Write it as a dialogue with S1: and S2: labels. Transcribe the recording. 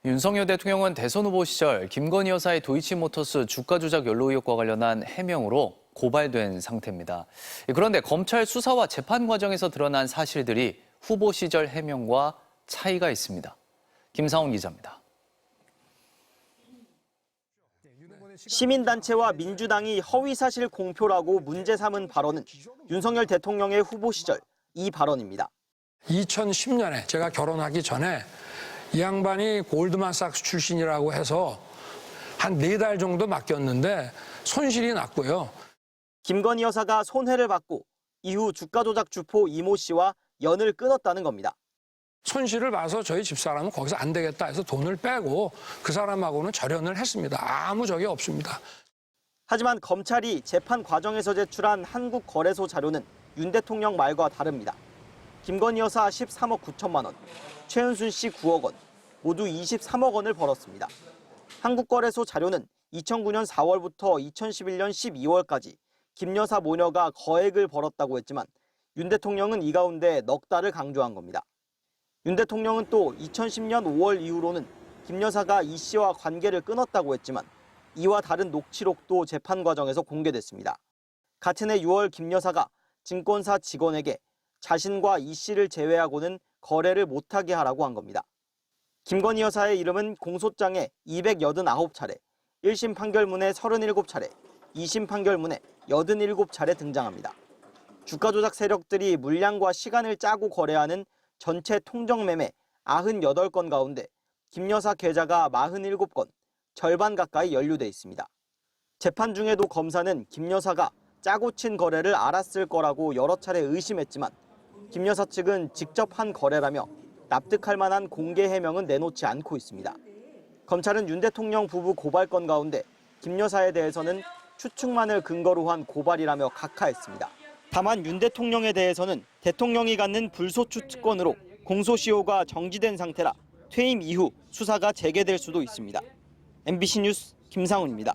S1: 윤석열 대통령은 대선 후보 시절 김건희 여사의 도이치모터스 주가 조작 연루 의혹과 관련한 해명으로 고발된 상태입니다. 그런데 검찰 수사와 재판 과정에서 드러난 사실들이 후보 시절 해명과 차이가 있습니다. 김상훈 기자입니다.
S2: 시민단체와 민주당이 허위사실 공표라고 문제 삼은 발언은 윤석열 대통령의 후보 시절 이 발언입니다.
S3: 2010년에 제가 결혼하기 전에 이 양반이 골드만삭스 출신이라고 해서 한 4달 정도 맡겼는데 손실이 났고요.
S2: 김건희 여사가 손해를 받고 이후 주가 조작 주포 이모 씨와 연을 끊었다는 겁니다.
S3: 손실을 봐서 저희 집사람은 거기서 안 되겠다 해서 돈을 빼고 그 사람하고는 절연을 했습니다. 아무 적이 없습니다.
S2: 하지만 검찰이 재판 과정에서 제출한 한국거래소 자료는 윤 대통령 말과 다릅니다. 김건희 여사 13억 9천만 원, 최은순 씨 9억 원, 모두 23억 원을 벌었습니다. 한국거래소 자료는 2009년 4월부터 2011년 12월까지 김 여사 모녀가 거액을 벌었다고 했지만 윤 대통령은 이 가운데 넉 달을 강조한 겁니다. 윤 대통령은 또 2010년 5월 이후로는 김 여사가 이 씨와 관계를 끊었다고 했지만 이와 다른 녹취록도 재판 과정에서 공개됐습니다. 같은 해 6월 김 여사가 증권사 직원에게 자신과 이 씨를 제외하고는 거래를 못하게 하라고 한 겁니다. 김건희 여사의 이름은 공소장에 289차례, 1심 판결문에 37차례, 2심 판결문에 87차례 등장합니다. 주가 조작 세력들이 물량과 시간을 짜고 거래하는 전체 통정매매 98건 가운데 김 여사 계좌가 47건, 절반 가까이 연루돼 있습니다. 재판 중에도 검사는 김 여사가 짜고 친 거래를 알았을 거라고 여러 차례 의심했지만 김 여사 측은 직접 한 거래라며 납득할 만한 공개 해명은 내놓지 않고 있습니다. 검찰은 윤 대통령 부부 고발건 가운데 김 여사에 대해서는 추측만을 근거로 한 고발이라며 각하했습니다. 다만 윤 대통령에 대해서는 대통령이 갖는 불소추 특권으로 공소시효가 정지된 상태라 퇴임 이후 수사가 재개될 수도 있습니다. MBC 뉴스 김상훈입니다.